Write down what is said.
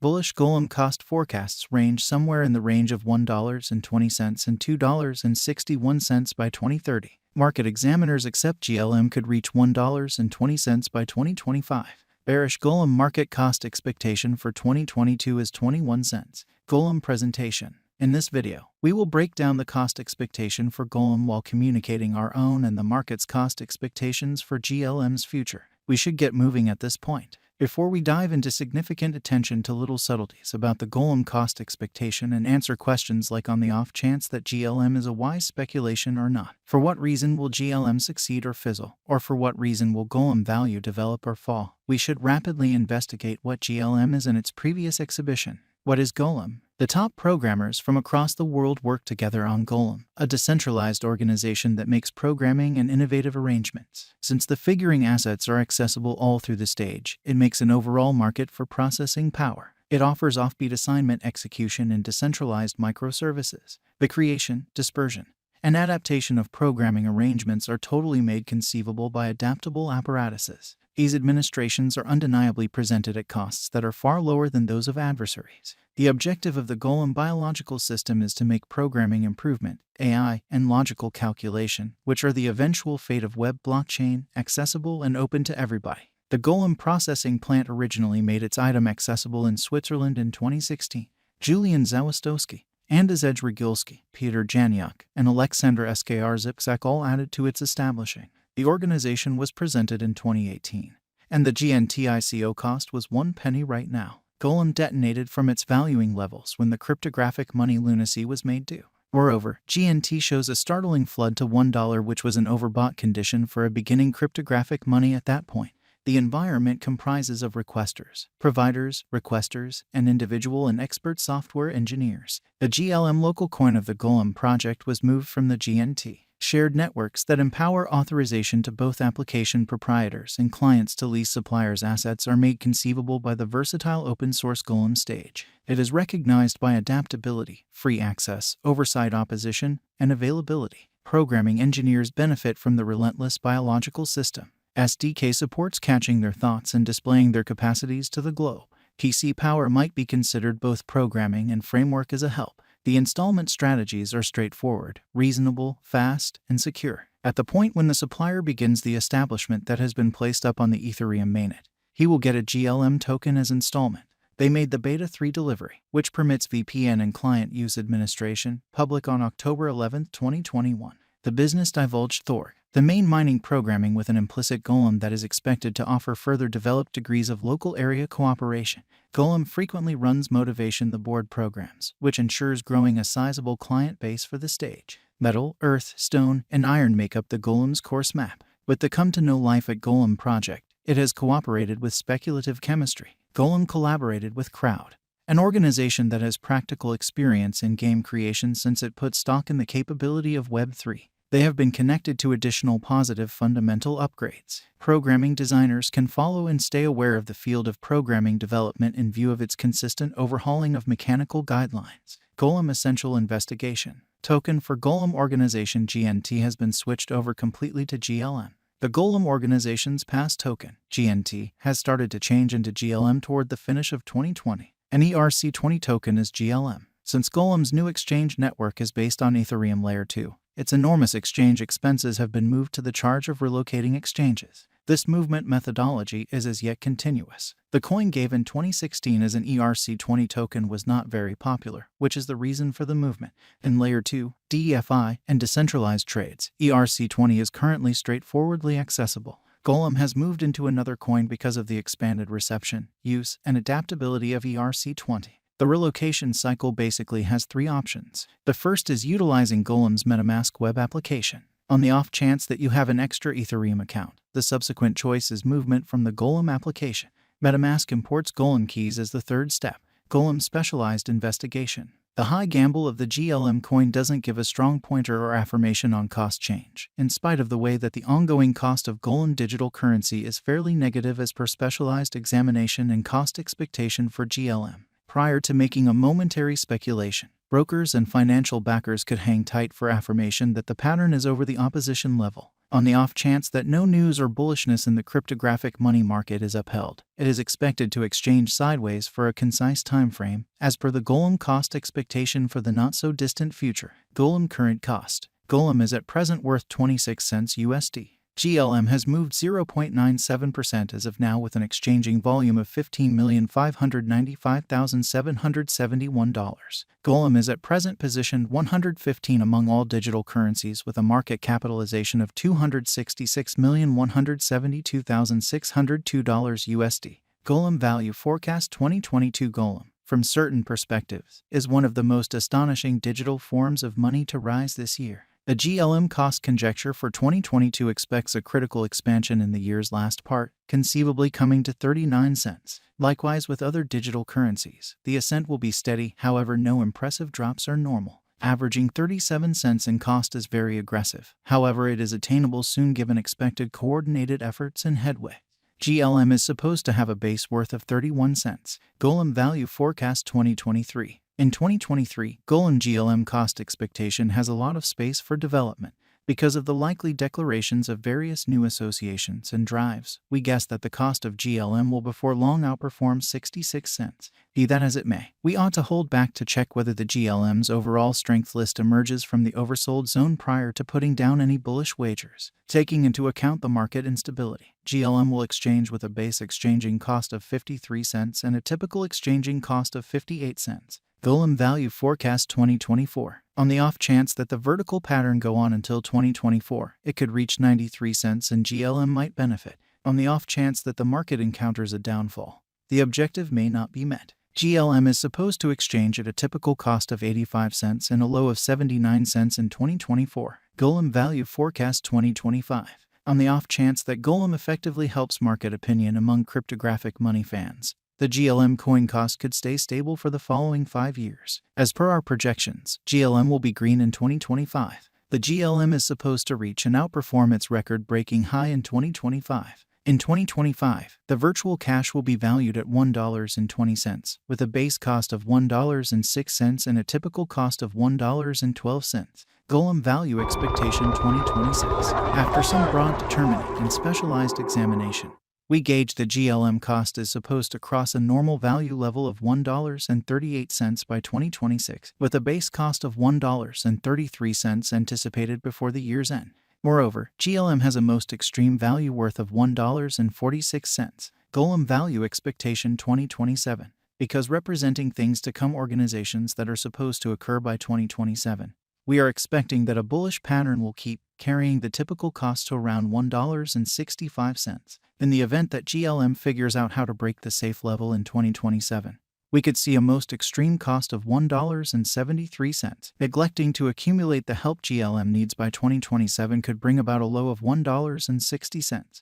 Bullish Golem cost forecasts range somewhere in the range of $1.20 and $2.61 by 2030. Market examiners accept GLM could reach $1.20 by 2025. Bearish Golem market cost expectation for 2022 is 21 cents. Golem presentation. In this video, we will break down the cost expectation for Golem while communicating our own and the market's cost expectations for GLM's future. We should get moving at this point. Before we dive into significant attention to little subtleties about the Golem cost expectation and answer questions like on the off chance that GLM is a wise speculation or not. For what reason will GLM succeed or fizzle? Or for what reason will Golem value develop or fall? We should rapidly investigate what GLM is in its previous exhibition. What is Golem? The top programmers from across the world work together on Golem, a decentralized organization that makes programming and innovative arrangements. Since the figuring assets are accessible all through the stage, it makes an overall market for processing power. It offers offbeat assignment execution and decentralized microservices. The creation, dispersion, and adaptation of programming arrangements are totally made conceivable by adaptable apparatuses. These administrations are undeniably presented at costs that are far lower than those of adversaries. The objective of the Golem biological system is to make programming improvement, AI, and logical calculation, which are the eventual fate of web blockchain, accessible and open to everybody. The Golem processing plant originally made its item accessible in Switzerland in 2016. Julian Zawistowski, Andrzej Regulski, Peter Janiak, and Alexander Skrzipczak all added to its establishing. The organization was presented in 2018, and the GNT ICO cost was 1 penny right now. Golem detonated from its valuing levels when the cryptographic money lunacy was made due. Moreover, GNT shows a startling flood to $1, which was an overbought condition for a beginning cryptographic money at that point. The environment comprises of requesters, providers, requesters, and individual and expert software engineers. The GLM local coin of the Golem project was moved from the GNT shared networks that empower authorization to both application proprietors and clients to lease suppliers' assets are made conceivable by the versatile open-source Golem stage. It is recognized by adaptability, free access, oversight opposition, and availability. Programming engineers benefit from the relentless biological system. SDK supports catching their thoughts and displaying their capacities to the globe. PC power might be considered both programming and framework as a help. The installment strategies are straightforward, reasonable, fast, and secure. At the point when the supplier begins the establishment that has been placed up on the Ethereum mainnet, he will get a GLM token as installment. They made the Beta 3 delivery, which permits VPN and client use administration, public on October 11, 2021. The business divulged Thor, the main mining programming with an implicit Golem that is expected to offer further developed degrees of local area cooperation. Golem frequently runs motivation the board programs, which ensures growing a sizable client base for the stage. Metal, earth, stone, and iron make up the Golem's course map. With the come to know life at Golem project, it has cooperated with speculative chemistry. Golem collaborated with Crowd, an organization that has practical experience in game creation since it put stock in the capability of Web3. They have been connected to additional positive fundamental upgrades. Programming designers can follow and stay aware of the field of programming development in view of its consistent overhauling of mechanical guidelines. Golem Essential Investigation. Token for Golem Organization GNT has been switched over completely to GLM. The Golem Organization's past token, GNT, has started to change into GLM toward the finish of 2020. An ERC20 token is GLM. Since Golem's new exchange network is based on Ethereum Layer 2, its enormous exchange expenses have been moved to the charge of relocating exchanges. This movement methodology is as yet continuous. The coin gave in 2016 as an ERC20 token was not very popular, which is the reason for the movement. In Layer 2, DEFI, and decentralized trades, ERC20 is currently straightforwardly accessible. Golem has moved into another coin because of the expanded reception, use, and adaptability of ERC20. The relocation cycle basically has 3 options. The first is utilizing Golem's MetaMask web application. On the off chance that you have an extra Ethereum account, the subsequent choice is movement from the Golem application. MetaMask imports Golem keys as the third step. Golem specialized investigation. The high gamble of the GLM coin doesn't give a strong pointer or affirmation on cost change, in spite of the way that the ongoing cost of Golem digital currency is fairly negative as per specialized examination and cost expectation for GLM. Prior to making a momentary speculation, brokers and financial backers could hang tight for affirmation that the pattern is over the opposition level. On the off chance that no news or bullishness in the cryptographic money market is upheld, it is expected to exchange sideways for a concise time frame, as per the Golem cost expectation for the not-so-distant future. Golem current cost. Golem is at present worth 26 cents USD. GLM has moved 0.97% as of now with an exchanging volume of $15,595,771. Golem is at present positioned 115 among all digital currencies with a market capitalization of $266,172,602 USD. Golem Value Forecast 2022. Golem, from certain perspectives, is one of the most astonishing digital forms of money to rise this year. A GLM cost conjecture for 2022 expects a critical expansion in the year's last part, conceivably coming to 39 cents. Likewise with other digital currencies, the ascent will be steady, however no impressive drops are normal. Averaging 37 cents in cost is very aggressive, however it is attainable soon given expected coordinated efforts and headway. GLM is supposed to have a base worth of 31 cents. Golem Value Forecast 2023. In 2023, Golem GLM cost expectation has a lot of space for development. Because of the likely declarations of various new associations and drives, we guess that the cost of GLM will before long outperform 66 cents. Be that as it may, we ought to hold back to check whether the GLM's overall strength list emerges from the oversold zone prior to putting down any bullish wagers. Taking into account the market instability, GLM will exchange with a base exchanging cost of 53 cents and a typical exchanging cost of 58 cents. Golem Value Forecast 2024. On the off chance that the vertical pattern go on until 2024, it could reach 93 cents and GLM might benefit. On the off chance that the market encounters a downfall, the objective may not be met. GLM is supposed to exchange at a typical cost of 85 cents and a low of 79 cents in 2024. Golem Value Forecast 2025. On the off chance that Golem effectively helps market opinion among cryptographic money fans, the GLM coin cost could stay stable for the following 5 years. As per our projections, GLM will be green in 2025. The GLM is supposed to reach and outperform its record-breaking high in 2025. In 2025, the virtual cash will be valued at $1.20, with a base cost of $1.06 and a typical cost of $1.12. Golem Value Expectation 2026. After some broad determining and specialized examination, we gauge the GLM cost is supposed to cross a normal value level of $1.38 by 2026, with a base cost of $1.33 anticipated before the year's end. Moreover, GLM has a most extreme value worth of $1.46. Golem Value Expectation 2027. Because representing things to come organizations that are supposed to occur by 2027, we are expecting that a bullish pattern will keep carrying the typical cost to around $1.65. In the event that GLM figures out how to break the safe level in 2027, we could see a most extreme cost of $1.73. Neglecting to accumulate the help GLM needs by 2027 could bring about a low of $1.60.